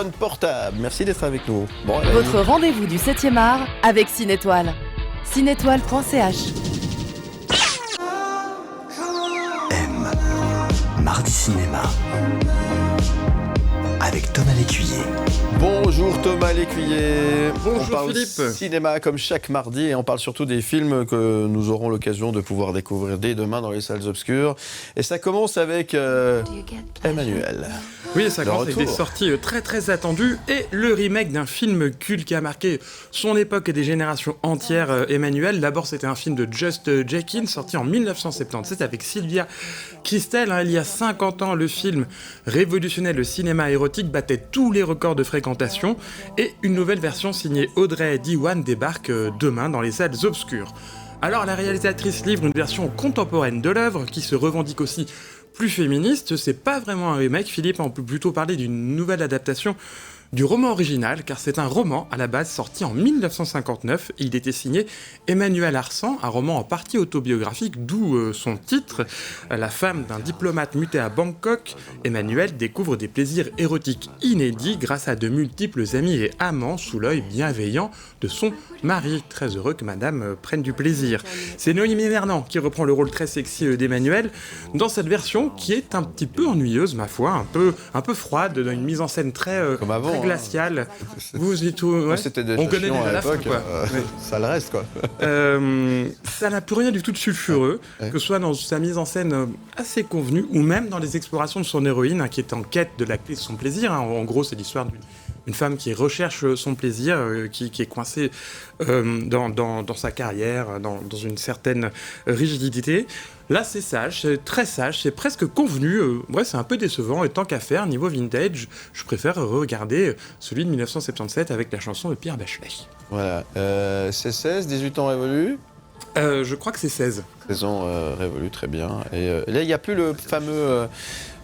téléphone portable. Merci d'être avec nous. Bon, Votre rendez-vous du 7e art avec Cinétoile. Cinétoile.ch. M. Mardi Cinéma. Avec Thomas Lécuyer. Bonjour Thomas Lécuyer. Bonjour on parle Philippe. Cinéma comme chaque mardi et on parle surtout des films que nous aurons l'occasion de pouvoir découvrir dès demain dans les salles obscures. Et ça commence avec Emmanuel. Oui, ça commence avec des retour. sorties très très attendues et le remake d'un film culte qui a marqué son époque et des générations entières, Emmanuel. D'abord, c'était un film de Just Jackin sorti en 1977 avec Sylvia Kristel. Il y a 50 ans, le film révolutionnait le cinéma érotique, battait tous les records de fréquentation et une nouvelle version signée Audrey Diwan débarque demain dans les salles obscures. Alors la réalisatrice livre une version contemporaine de l'œuvre qui se revendique aussi plus féministe. C'est pas vraiment un remake, Philippe, on peut plutôt parler d'une nouvelle adaptation du roman original, car c'est un roman à la base sorti en 1959 et il était signé Emmanuel Arsan, un roman en partie autobiographique, d'où son titre. La femme d'un diplomate muté à Bangkok, Emmanuel découvre des plaisirs érotiques inédits grâce à de multiples amis et amants sous l'œil bienveillant de son mari. Très heureux que madame prenne du plaisir. C'est Noémie Merlan qui reprend le rôle très sexy d'Emmanuel dans cette version qui est un petit peu ennuyeuse, ma foi, un peu froide, dans une mise en scène très Comme avant, très glaciale. Vous et tout, ouais. C'était des On connaît chachillons déjà à la fin, l'époque, quoi. Ouais. ça le reste quoi. Ça n'a plus rien du tout de sulfureux, Ouais. que ce soit dans sa mise en scène assez convenue, ou même dans les explorations de son héroïne, qui est en quête de la clé de son plaisir. En gros, c'est l'histoire d'une femme qui recherche son plaisir, qui est coincée dans sa carrière, dans une certaine rigidité. Là, c'est sage, c'est très sage, c'est presque convenu. Ouais, c'est un peu décevant. Et tant qu'à faire, niveau vintage, je préfère regarder celui de 1977 avec la chanson de Pierre Bachelet. Voilà. C'est 16, 18 ans révolus. Je crois que c'est 16. 16 ans révolus, très bien. Et là, il n'y a plus le fameux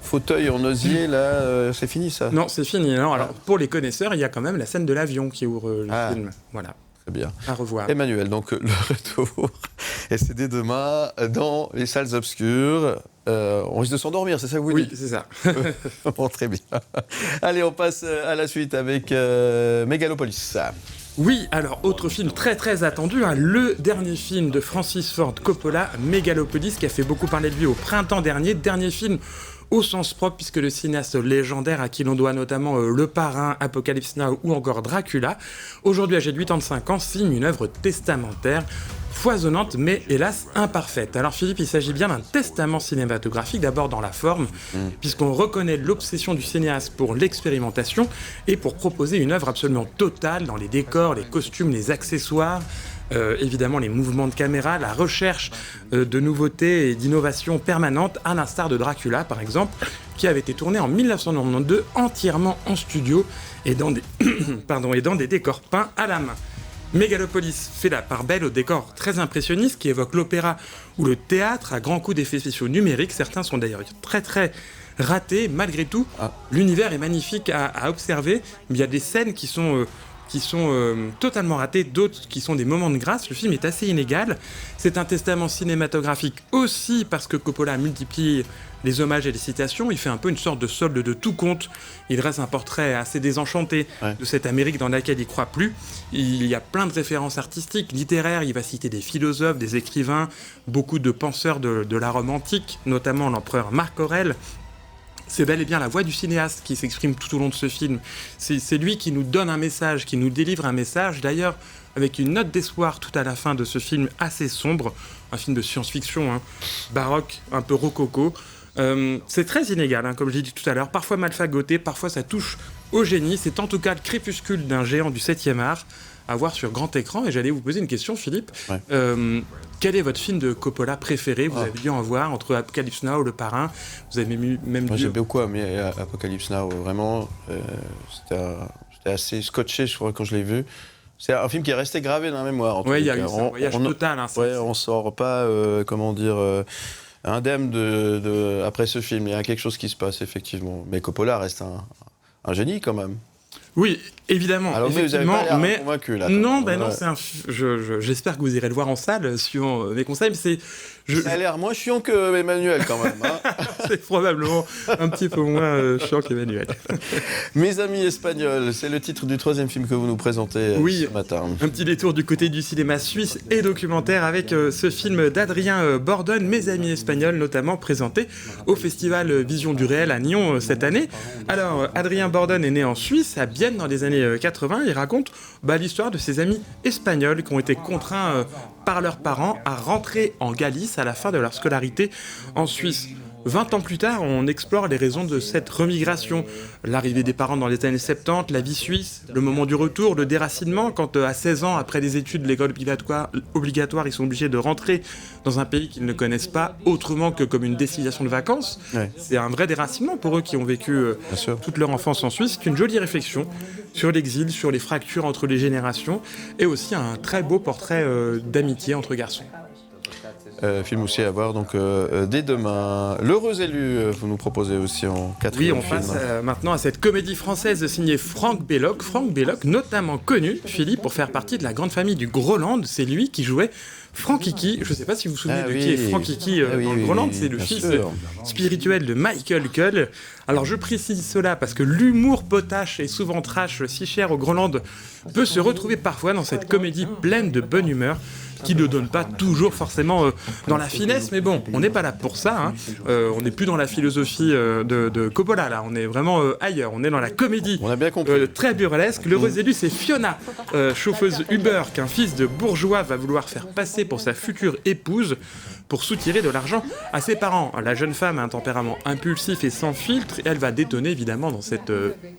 fauteuil en osier, là, c'est fini ça. Non, c'est fini. Alors, pour les connaisseurs, il y a quand même la scène de l'avion qui ouvre le film. Voilà, Très bien. à revoir. Emmanuel, donc le retour. Et c'est dès demain dans les salles obscures. On risque de s'endormir, c'est ça que vous Oui, dites? c'est ça. Bon, très bien. Allez, on passe à la suite avec Megalopolis. Oui, alors, autre film très très attendu, le dernier film de Francis Ford Coppola, Megalopolis, qui a fait beaucoup parler de lui au printemps dernier. Dernier film au sens propre, puisque le cinéaste légendaire à qui l'on doit notamment Le Parrain, Apocalypse Now ou encore Dracula, aujourd'hui âgé de 85 ans, signe une œuvre testamentaire, foisonnante mais hélas imparfaite. Alors Philippe, il s'agit bien d'un testament cinématographique, d'abord dans la forme, puisqu'on reconnaît l'obsession du cinéaste pour l'expérimentation et pour proposer une œuvre absolument totale dans les décors, les costumes, les accessoires, évidemment les mouvements de caméra, la recherche de nouveautés et d'innovations permanentes, à l'instar de Dracula par exemple, qui avait été tourné en 1992 entièrement en studio et dans des, et dans des décors peints à la main. Megalopolis fait la part belle aux décors très impressionnistes qui évoquent l'opéra ou le théâtre à grands coups d'effets spéciaux numériques. Certains sont d'ailleurs très très ratés. Malgré tout, l'univers est magnifique à observer, mais il y a des scènes qui sont totalement ratées, d'autres qui sont des moments de grâce. Le film est assez inégal. C'est un testament cinématographique aussi parce que Coppola multiplie les hommages et les citations. Il fait un peu une sorte de solde de tout compte. Il dresse un portrait assez désenchanté de cette Amérique dans laquelle il croit plus. Il y a plein de références artistiques, littéraires. Il va citer des philosophes, des écrivains, beaucoup de penseurs de la Rome antique, notamment l'empereur Marc Aurèle. C'est bel et bien la voix du cinéaste qui s'exprime tout au long de ce film. C'est lui qui nous donne un message, qui nous délivre un message, d'ailleurs avec une note d'espoir tout à la fin de ce film assez sombre, un film de science-fiction, baroque, un peu rococo. C'est très inégal, comme je l'ai dit tout à l'heure, parfois mal fagoté, parfois ça touche au génie. C'est en tout cas le crépuscule d'un géant du 7e art, à voir sur grand écran. Et j'allais vous poser une question, Philippe. Ouais. Quel est votre film de Coppola préféré? Vous avez dû en voir entre Apocalypse Now, Le Parrain. Vous avez même Moi, dû... j'ai beaucoup aimé Apocalypse Now, vraiment. J'étais assez scotché, je crois, quand je l'ai vu. C'est un film qui est resté gravé dans la mémoire. Oui, il y a eu un voyage total. On sort pas, indemne après ce film. Il y a quelque chose qui se passe, effectivement. Mais Coppola reste un génie, quand même. Oui, évidemment. Alors vous n'avez pas l'air convaincu, là. Non, non, j'espère que vous irez le voir en salle, suivant mes conseils. Mais Ça a l'air moins chiant que Emmanuel, quand même. C'est probablement un petit peu moins chiant qu'Emmanuel. Mes amis espagnols, c'est le titre du troisième film que vous nous présentez ce matin. Un petit détour du côté du cinéma suisse et documentaire avec ce film d'Adrien Bordone, Mes amis espagnols, notamment présenté au festival Vision du Réel à Nyon cette année. Alors, Adrien Bordone est né en Suisse, à Bienne, dans les années 80. Il raconte l'histoire de ses amis espagnols qui ont été contraints par leurs parents à rentrer en Galice à la fin de leur scolarité en Suisse. 20 ans plus tard, on explore les raisons de cette remigration. L'arrivée des parents dans les années 70, la vie suisse, le moment du retour, le déracinement, quand à 16 ans, après les études de l'école obligatoire, ils sont obligés de rentrer dans un pays qu'ils ne connaissent pas autrement que comme une destination de vacances. Ouais. C'est un vrai déracinement pour eux qui ont vécu toute leur enfance en Suisse. C'est une jolie réflexion sur l'exil, sur les fractures entre les générations et aussi un très beau portrait d'amitié entre garçons. Film aussi à voir donc dès demain. L'heureux élu, vous nous proposez aussi en quatrième film. Oui, on passe maintenant à cette comédie française signée Franck Belloc. Franck Belloc, notamment connu, Philippe, pour faire partie de la grande famille du Groland. C'est lui qui jouait Franck-Kiki. Je ne sais pas si vous vous souvenez de qui est Franck-Kiki dans le Groland. C'est le fils spirituel de Michael Cull. Alors je précise cela parce que l'humour potache et souvent trash, si cher au Groland, peut se retrouver parfois dans cette comédie pleine de bonne humeur, qui ne donne pas toujours forcément dans la finesse, mais bon, on n'est pas là pour ça, hein. On n'est plus dans la philosophie de Coppola, là, on est vraiment ailleurs, on est dans la comédie. On a bien compris. Très burlesque. L'heureuse élue, c'est Fiona, chauffeuse Uber, qu'un fils de bourgeois va vouloir faire passer pour sa future épouse, pour soutirer de l'argent à ses parents. La jeune femme a un tempérament impulsif et sans filtre, et elle va détonner évidemment dans cette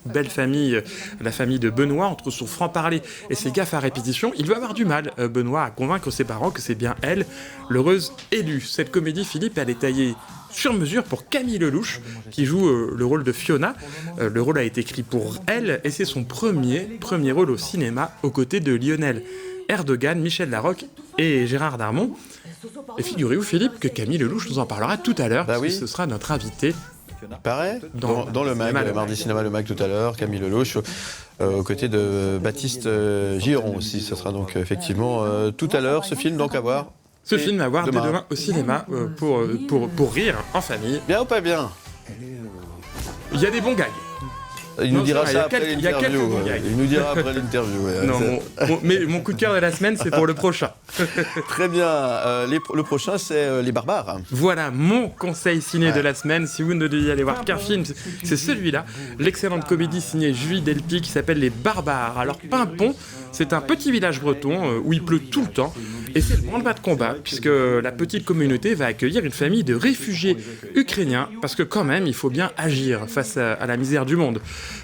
belle famille, la famille de Benoît, entre son franc-parler et ses gaffes à répétition. Il va avoir du mal, Benoît, à convaincre ses parents que c'est bien elle, l'heureuse élue. Cette comédie, Philippe, elle est taillée sur mesure pour Camille Lelouch, qui joue le rôle de Fiona. Le rôle a été écrit pour elle, et c'est son premier rôle au cinéma, aux côtés de Lionel Erdogan, Michel Larocque et Gérard Darmon. Et figurez-vous, Philippe, que Camille Lelouch nous en parlera tout à l'heure, parce que ce sera notre invité. Pareil, dans le MAG, le Mardi Cinéma, le MAG tout à l'heure, Camille Lelouch, aux côtés de Baptiste Giron aussi. Ce sera donc effectivement tout à l'heure, ce film donc à voir. Ce film à voir dès demain au cinéma pour rire en famille. Bien ou pas bien ? Il y a des bons gags. Il nous dira ça après l'interview. Il nous dira après l'interview. Non, mais mon coup de cœur de la semaine, c'est pour le prochain. Très bien. Le prochain, c'est Les Barbares. Voilà mon conseil ciné de la semaine. Si vous ne deviez aller voir qu'un film, c'est celui-là. L'excellente comédie signée Julie Delpy qui s'appelle Les Barbares. Alors, Pimpon, c'est un petit village breton où il pleut tout le temps. Et c'est le branle-bas de combat, puisque la petite communauté va accueillir une famille de réfugiés ukrainiens, parce que quand même, il faut bien agir face à la misère du monde.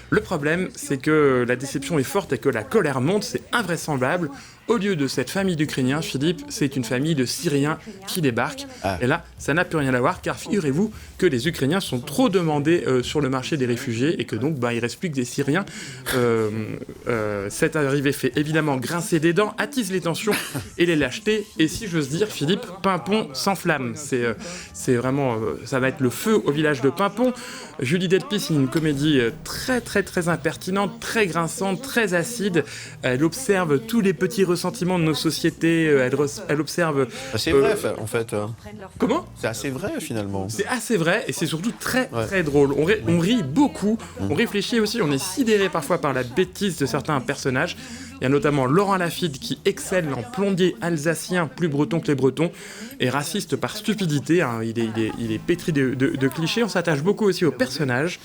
Le problème, c'est que la déception est forte et que la colère monte, c'est invraisemblable. Au lieu de cette famille d'Ukrainiens, Philippe, c'est une famille de Syriens qui débarque. Et là, ça n'a plus rien à voir, car figurez-vous que les Ukrainiens sont trop demandés sur le marché des réfugiés et que donc il ne reste plus que des Syriens. Cette arrivée fait évidemment grincer des dents, attise les tensions et les lâchetés. Et si j'ose dire, Philippe, Pimpon s'enflamme. C'est vraiment, ça va être le feu au village de Pimpon. Julie Delpy, c'est une comédie très très très impertinente, très grinçante, très acide. Elle observe tous les petits ressentiments de nos sociétés. Elle observe. C'est vrai en fait. Comment ? C'est assez vrai finalement. C'est assez vrai et c'est surtout très très drôle. On rit beaucoup, on réfléchit aussi, on est sidéré parfois par la bêtise de certains personnages. Il y a notamment Laurent Lafitte qui excelle en plombier alsacien, plus breton que les Bretons, et raciste par stupidité. Hein. Il est pétri de clichés. On s'attache beaucoup aussi aux personnages.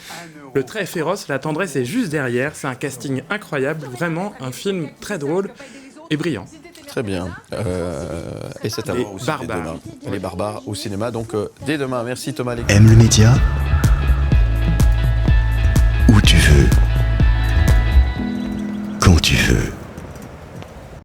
Le trait est féroce, la tendresse est juste derrière. C'est un casting incroyable, vraiment un film très drôle et brillant. Très bien. Et c'est à voir aussi dès demain. Les Barbares au cinéma, donc dès demain. Merci Thomas. Aime le média ?